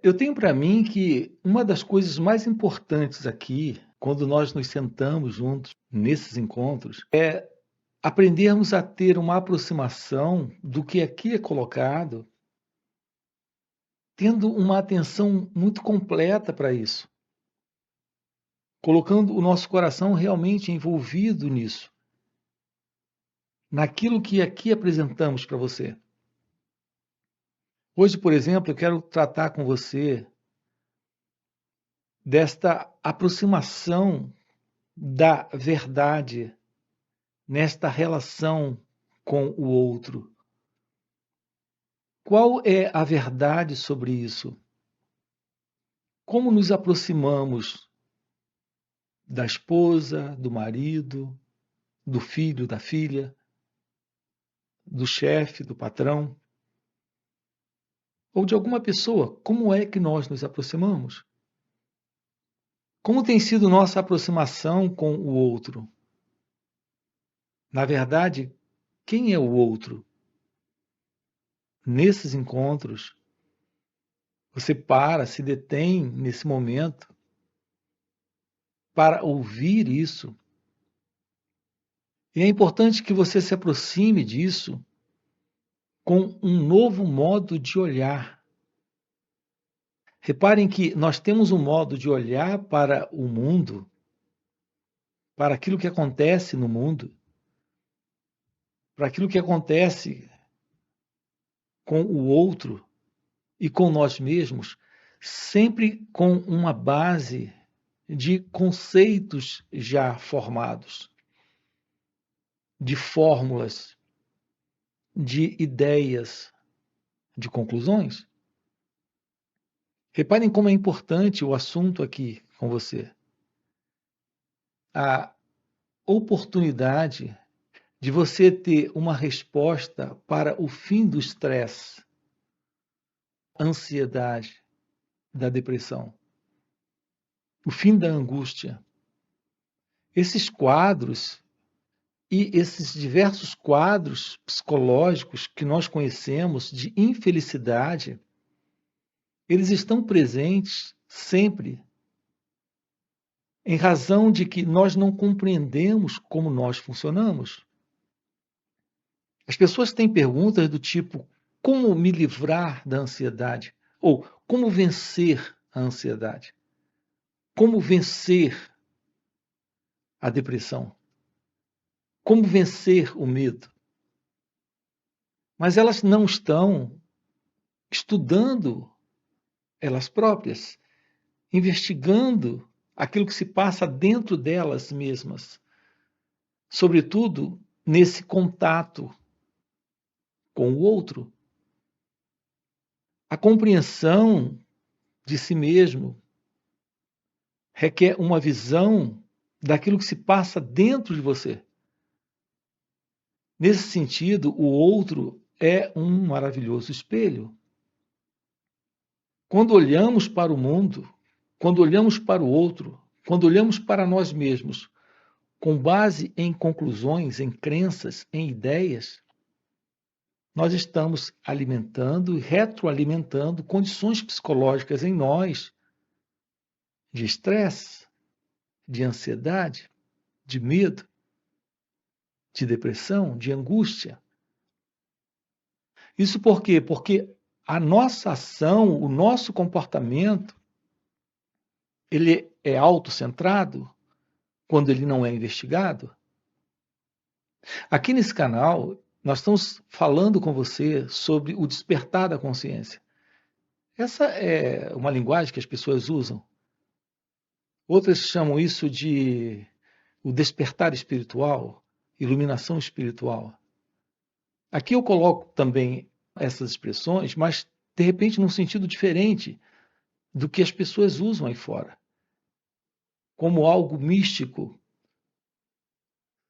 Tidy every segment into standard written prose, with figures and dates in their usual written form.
Eu tenho para mim que uma das coisas mais importantes aqui, quando nós nos sentamos juntos nesses encontros, é aprendermos a ter uma aproximação do que aqui é colocado, tendo uma atenção muito completa para isso, colocando o nosso coração realmente envolvido nisso, naquilo que aqui apresentamos para você. Hoje, por exemplo, eu quero tratar com você desta aproximação da verdade nesta relação com o outro. Qual é a verdade sobre isso? Como nos aproximamos da esposa, do marido, do filho, da filha, do chefe, do patrão, ou de alguma pessoa? Como é que nós nos aproximamos? Como tem sido nossa aproximação com o outro? Na verdade, quem é o outro? Nesses encontros, você para, se detém nesse momento para ouvir isso. E é importante que você se aproxime disso com um novo modo de olhar. Reparem que nós temos um modo de olhar para o mundo, para aquilo que acontece no mundo, para aquilo que acontece com o outro e com nós mesmos, sempre com uma base de conceitos já formados, de fórmulas, de ideias, de conclusões. Reparem como é importante o assunto aqui com você. A oportunidade de você ter uma resposta para o fim do estresse, ansiedade, da depressão, o fim da angústia. Esses quadros e esses diversos quadros psicológicos que nós conhecemos de infelicidade, eles estão presentes sempre, em razão de que nós não compreendemos como nós funcionamos. As pessoas têm perguntas do tipo: como me livrar da ansiedade? Ou como vencer a ansiedade? Como vencer a depressão? Como vencer o medo? Mas elas não estão estudando elas próprias, investigando aquilo que se passa dentro delas mesmas, sobretudo nesse contato com o outro. A compreensão de si mesmo requer uma visão daquilo que se passa dentro de você. Nesse sentido, o outro é um maravilhoso espelho. Quando olhamos para o mundo, quando olhamos para o outro, quando olhamos para nós mesmos, com base em conclusões, em crenças, em ideias, nós estamos alimentando e retroalimentando condições psicológicas em nós de estresse, de ansiedade, de medo, de depressão, de angústia. Isso por quê? Porque a nossa ação, o nosso comportamento, ele é autocentrado quando ele não é investigado. Aqui nesse canal, nós estamos falando com você sobre o despertar da consciência. Essa é uma linguagem que as pessoas usam. Outras chamam isso de o despertar espiritual, iluminação espiritual. Aqui eu coloco também essas expressões, mas de repente num sentido diferente do que as pessoas usam aí fora, como algo místico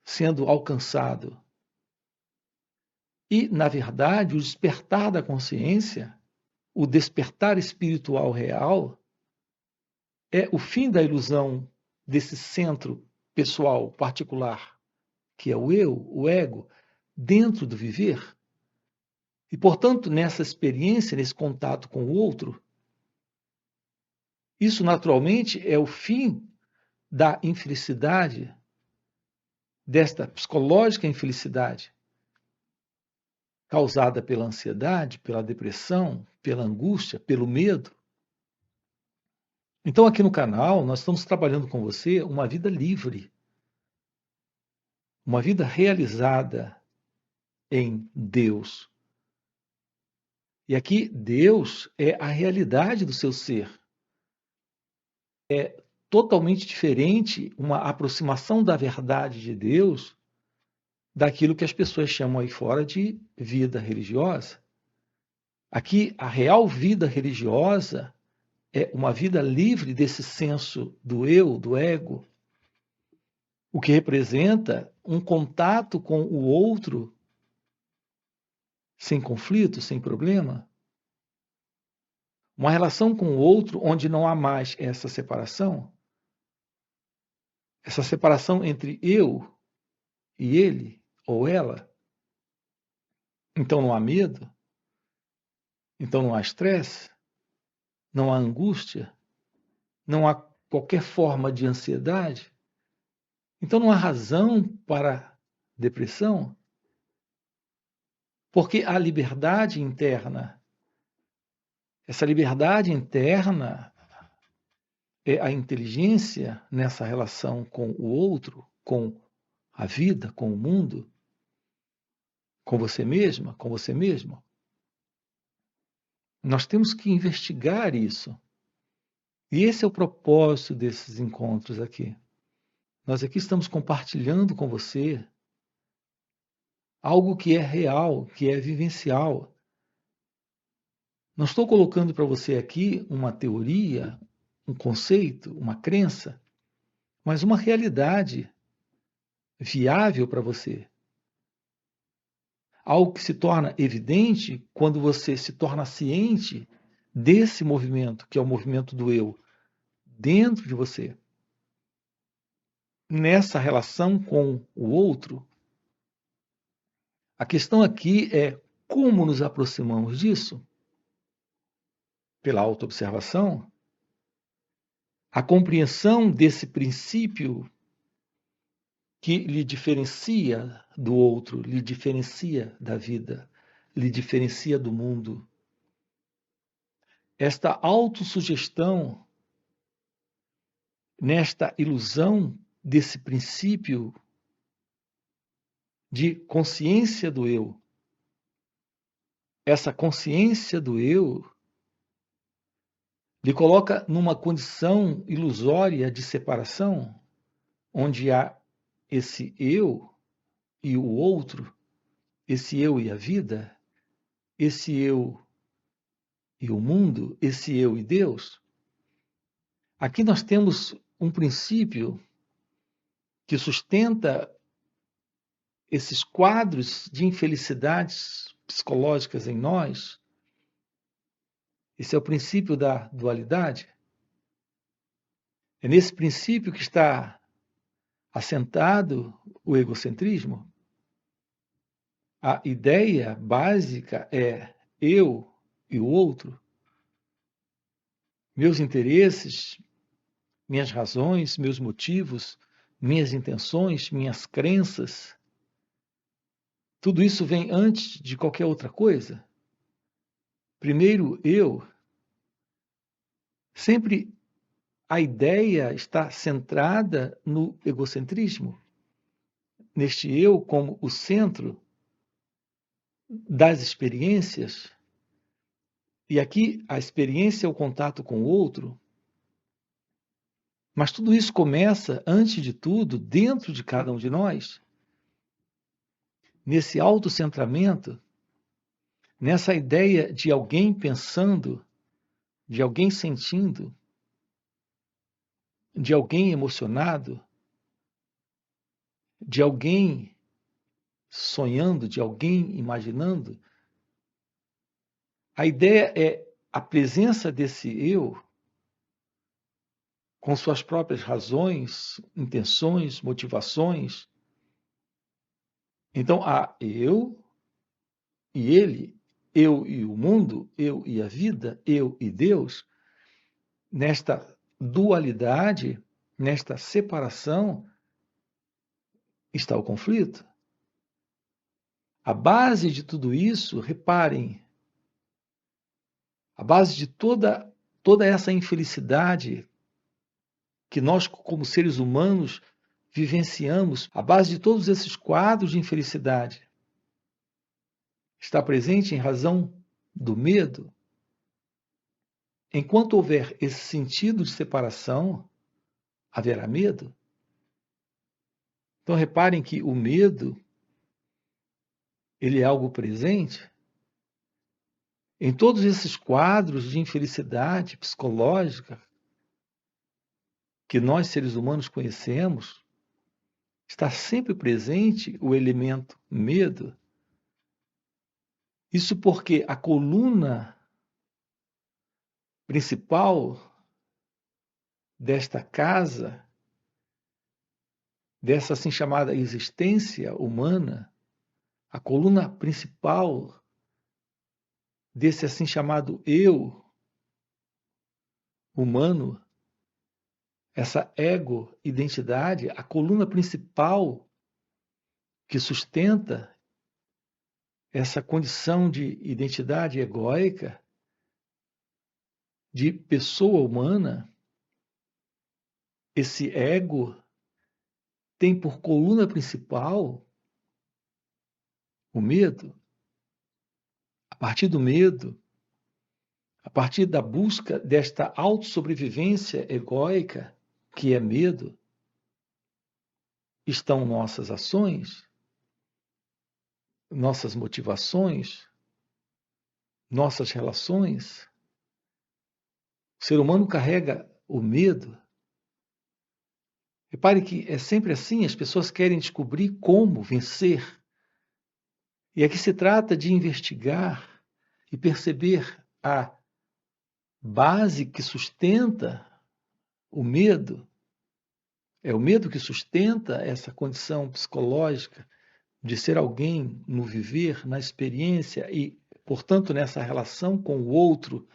sendo alcançado. E, na verdade, o despertar da consciência, o despertar espiritual real, é o fim da ilusão desse centro pessoal particular, que é o eu, o ego, dentro do viver. E, portanto, nessa experiência, nesse contato com o outro, Isso, naturalmente, é o fim da infelicidade, desta psicológica infelicidade, causada pela ansiedade, pela depressão, pela angústia, pelo medo. Então, aqui no canal, nós estamos trabalhando com você uma vida livre, uma vida realizada em Deus. E aqui, Deus é a realidade do seu ser. É totalmente diferente uma aproximação da verdade de Deus daquilo que as pessoas chamam aí fora de vida religiosa. Aqui, a real vida religiosa é uma vida livre desse senso do eu, do ego, o que representa um contato com o outro sem conflito, sem problema. Uma relação com o outro onde não há mais essa separação entre eu e ele ou ela. Então não há medo, então não há estresse, não há angústia, não há qualquer forma de ansiedade. Então não há razão para depressão, porque a liberdade interna, essa liberdade interna é a inteligência nessa relação com o outro, com a vida, com o mundo, com você mesma, com você mesmo. Nós temos que investigar isso. E esse é o propósito desses encontros aqui. Nós aqui estamos compartilhando com você algo que é real, que é vivencial. Não estou colocando para você aqui uma teoria, um conceito, uma crença, mas uma realidade viável para você. Algo que se torna evidente quando você se torna ciente desse movimento, que é o movimento do eu, dentro de você. Nessa relação com o outro, a questão aqui é como nos aproximamos disso? Pela autoobservação, a compreensão desse princípio que lhe diferencia do outro, lhe diferencia da vida, lhe diferencia do mundo. Esta autossugestão, nesta ilusão desse princípio de consciência do eu, essa consciência do eu lhe coloca numa condição ilusória de separação, onde há esse eu e o outro, esse eu e a vida, esse eu e o mundo, esse eu e Deus. Aqui nós temos um princípio que sustenta esses quadros de infelicidades psicológicas em nós. Esse é o princípio da dualidade. É nesse princípio que está assentado o egocentrismo. A ideia básica é eu e o outro, meus interesses, minhas razões, meus motivos, minhas intenções, minhas crenças. Tudo isso vem antes de qualquer outra coisa. Primeiro eu. Sempre a ideia está centrada no egocentrismo, neste eu como o centro das experiências. E aqui a experiência é o contato com o outro, mas tudo isso começa, antes de tudo, dentro de cada um de nós, nesse autocentramento, nessa ideia de alguém pensando, de alguém sentindo, de alguém emocionado, de alguém sonhando, de alguém imaginando. A ideia é a presença desse eu com suas próprias razões, intenções, motivações. Então há eu e ele, eu e o mundo, eu e a vida, eu e Deus. nesta dualidade, nesta separação, está o conflito. A base de tudo isso, reparem, a base de toda essa infelicidade que nós, como seres humanos, vivenciamos, a base de todos esses quadros de infelicidade está presente em razão do medo. Enquanto houver esse sentido de separação, haverá medo. Então reparem que o medo, ele é algo presente em todos esses quadros de infelicidade psicológica que nós, seres humanos, conhecemos. Está sempre presente o elemento medo. Isso porque a coluna principal desta casa, dessa assim chamada existência humana, a coluna principal desse assim chamado eu humano, essa ego-identidade, a coluna principal que sustenta essa condição de identidade egóica, de pessoa humana, esse ego tem por coluna principal o medo. A partir do medo, a partir da busca desta autossobrevivência egóica, que é medo, estão nossas ações, nossas motivações, nossas relações. O ser humano carrega o medo. Repare que é sempre assim, as pessoas querem descobrir como vencer. E aqui se trata de investigar e perceber a base que sustenta o medo. É o medo que sustenta essa condição psicológica de ser alguém no viver, na experiência e, portanto, nessa relação com o outro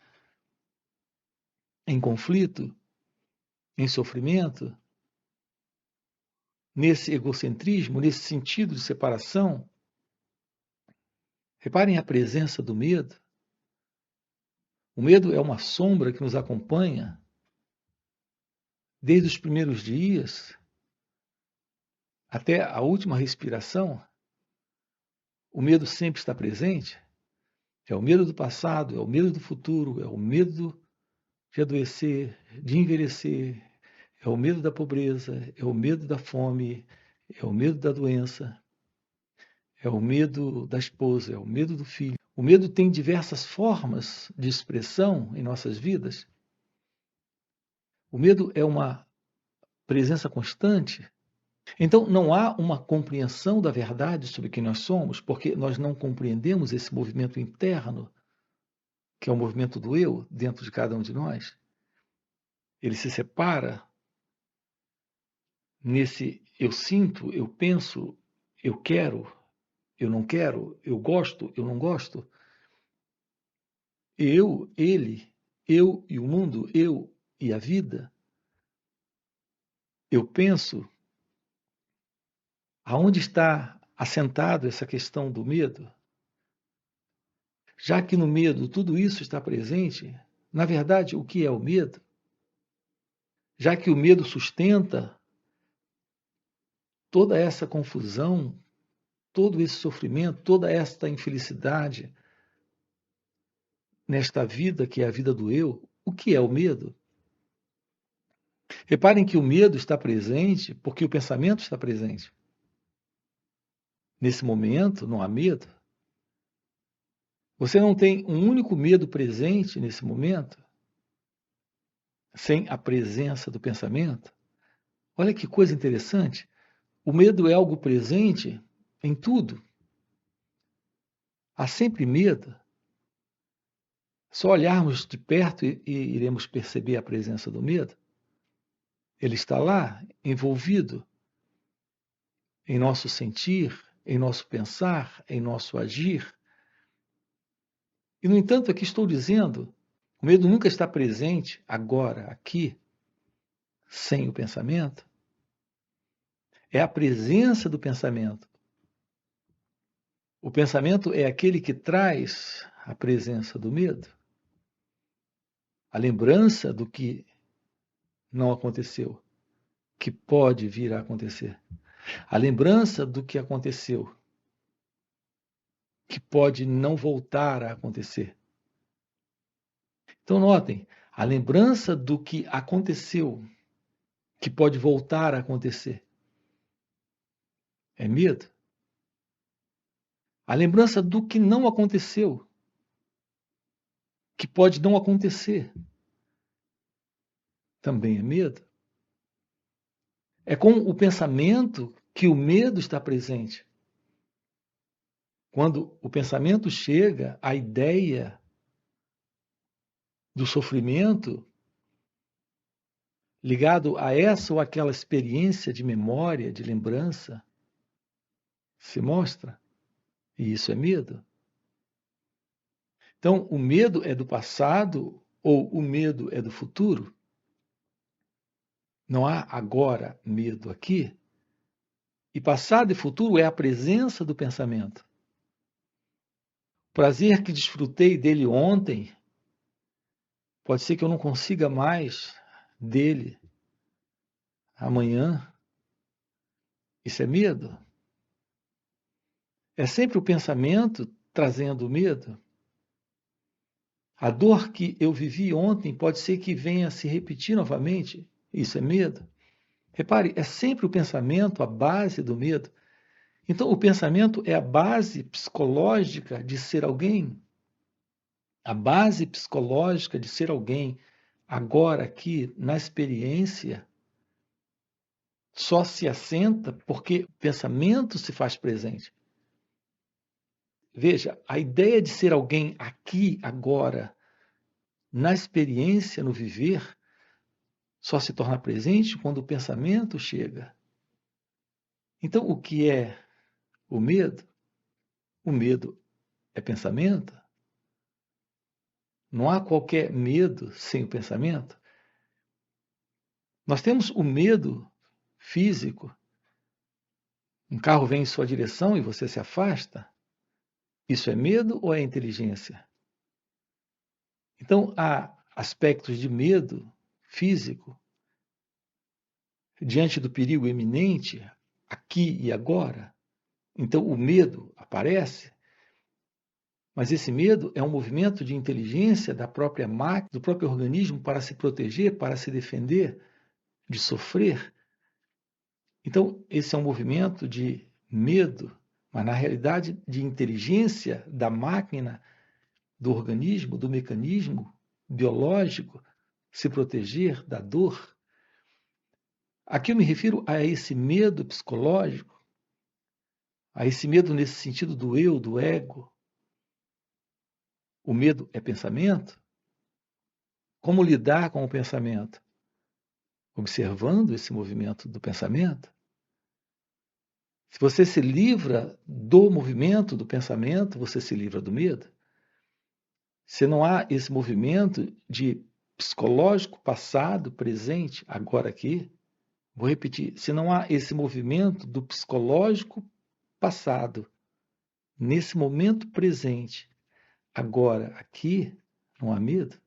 em conflito, em sofrimento, nesse egocentrismo, nesse sentido de separação. Reparem a presença do medo. O medo é uma sombra que nos acompanha desde os primeiros dias até a última respiração. O medo sempre está presente. É o medo do passado, é o medo do futuro, é o medo de adoecer, de envelhecer, é o medo da pobreza, é o medo da fome, é o medo da doença, é o medo da esposa, é o medo do filho. O medo tem diversas formas de expressão em nossas vidas. O medo é uma presença constante. Então, não há uma compreensão da verdade sobre quem nós somos, porque nós não compreendemos esse movimento interno, que é o movimento do eu, dentro de cada um de nós. Ele se separa nesse eu sinto, eu penso, eu quero, eu não quero, eu gosto, eu não gosto. Eu, ele, eu e o mundo, eu e a vida. Eu penso. Aonde está assentado essa questão do medo? Já que no medo tudo isso está presente, na verdade, o que é o medo? Já que o medo sustenta toda essa confusão, todo esse sofrimento, toda esta infelicidade nesta vida que é a vida do eu, o que é o medo? Reparem que o medo está presente porque o pensamento está presente. Nesse momento, não há medo. Você não tem um único medo presente nesse momento, sem a presença do pensamento. Olha que coisa interessante. O medo é algo presente em tudo. Há sempre medo. Só olharmos de perto e iremos perceber a presença do medo. Ele está lá, envolvido em nosso sentir, em nosso pensar, em nosso agir. E, no entanto, aqui estou dizendo, O medo nunca está presente agora, aqui, sem o pensamento. É a presença do pensamento. O pensamento é aquele que traz a presença do medo, a lembrança do que não aconteceu, que pode vir a acontecer, a lembrança do que aconteceu, que pode não voltar a acontecer. Então, notem, a lembrança do que aconteceu, que pode voltar a acontecer, é medo. A lembrança do que não aconteceu, que pode não acontecer, também é medo. É com o pensamento que o medo está presente. Quando o pensamento chega, a ideia do sofrimento ligado a essa ou aquela experiência de memória, de lembrança, se mostra. E isso é medo. Então, o medo é do passado ou o medo é do futuro? Não há agora medo aqui. E passado e futuro é a presença do pensamento. O prazer que desfrutei dele ontem, pode ser que eu não consiga mais dele amanhã. Isso é medo? É sempre o pensamento trazendo medo? A dor que eu vivi ontem pode ser que venha a se repetir novamente. Isso é medo? Repare, é sempre o pensamento a base do medo. Então, o pensamento é a base psicológica de ser alguém. A base psicológica de ser alguém, agora aqui, na experiência, só se assenta porque o pensamento se faz presente. Veja, a ideia de ser alguém aqui, agora, na experiência, no viver, só se torna presente quando o pensamento chega. Então, o que é o medo? O medo é pensamento? Não há qualquer medo sem o pensamento? Nós temos o medo físico. Um carro vem em sua direção e você se afasta. Isso é medo ou é inteligência? Então, há aspectos de medo físico diante do perigo iminente, aqui e agora. Então, o medo aparece, mas esse medo é um movimento de inteligência da própria máquina, do próprio organismo para se proteger, para se defender de sofrer. Então, esse é um movimento de medo, mas na realidade de inteligência da máquina, do organismo, do mecanismo biológico, se proteger da dor. Aqui eu me refiro a esse medo psicológico, a esse medo nesse sentido do eu, do ego. O medo é pensamento? Como lidar com o pensamento? Observando esse movimento do pensamento. Se você se livra do movimento do pensamento, você se livra do medo. Se não há esse movimento de psicológico passado, presente, agora aqui, vou repetir, se não há esse movimento do psicológico passado, nesse momento presente, agora aqui, não há medo.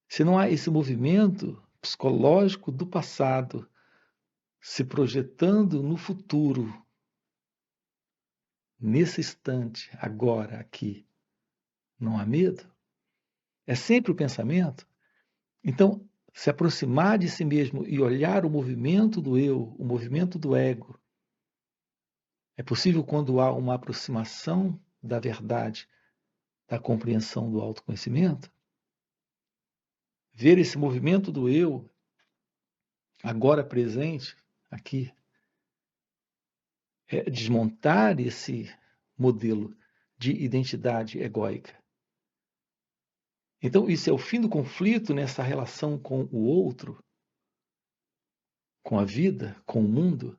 Se não há esse movimento psicológico do passado se projetando no futuro, nesse instante, agora, aqui, não há medo? É sempre o pensamento? Então, se aproximar de si mesmo e olhar o movimento do eu, o movimento do ego, é possível quando há uma aproximação da verdade, da compreensão do autoconhecimento? Ver esse movimento do eu, agora presente, aqui, é desmontar esse modelo de identidade egóica. Então, isso é o fim do conflito nessa relação com o outro, com a vida, com o mundo.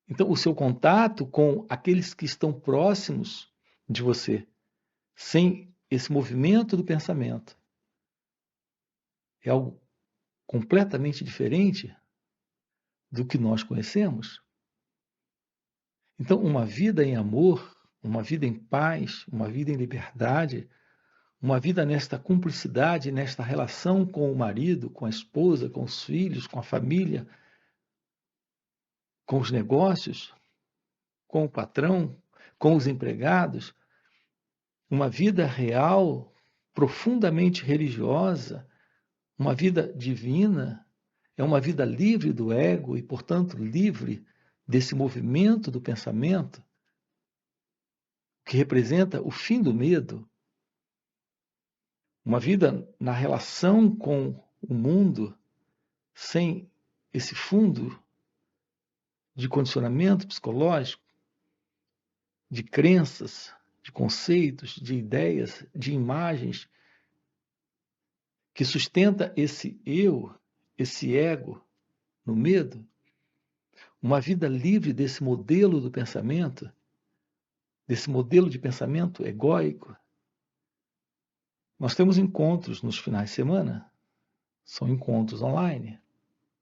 Então, o seu contato com aqueles que estão próximos de você, sem esse movimento do pensamento é algo completamente diferente do que nós conhecemos. Então, uma vida em amor, uma vida em paz, uma vida em liberdade, uma vida nesta cumplicidade, nesta relação com o marido, com a esposa, com os filhos, com a família, com os negócios, com o patrão, com os empregados, uma vida real, profundamente religiosa, uma vida divina, é uma vida livre do ego e, portanto, livre desse movimento do pensamento, que representa o fim do medo. Uma vida na relação com o mundo, sem esse fundo de condicionamento psicológico, de crenças, de conceitos, de ideias, de imagens, que sustenta esse eu, esse ego no medo. Uma vida livre desse modelo do pensamento, desse modelo de pensamento egóico. Nós temos encontros nos finais de semana, são encontros online.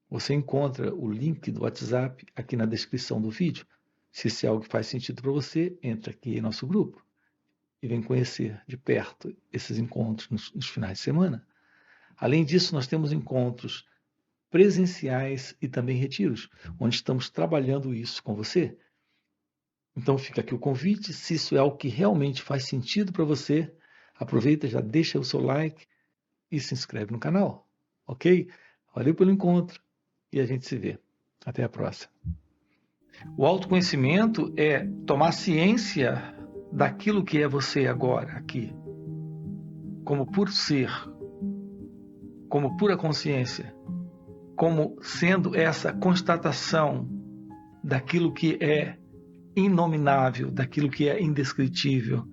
Você encontra o link do WhatsApp aqui na descrição do vídeo. Se isso é algo que faz sentido para você, entra aqui em nosso grupo e vem conhecer de perto esses encontros nos finais de semana. Além disso, nós temos encontros presenciais e também retiros, onde estamos trabalhando isso com você. Então fica aqui o convite, se isso é algo que realmente faz sentido para você, aproveita, já deixa o seu like e se inscreve no canal, ok? Valeu pelo encontro e a gente se vê. Até a próxima. O autoconhecimento é tomar ciência daquilo que é você agora, aqui, como puro ser, como pura consciência, como sendo essa constatação daquilo que é inominável, daquilo que é indescritível,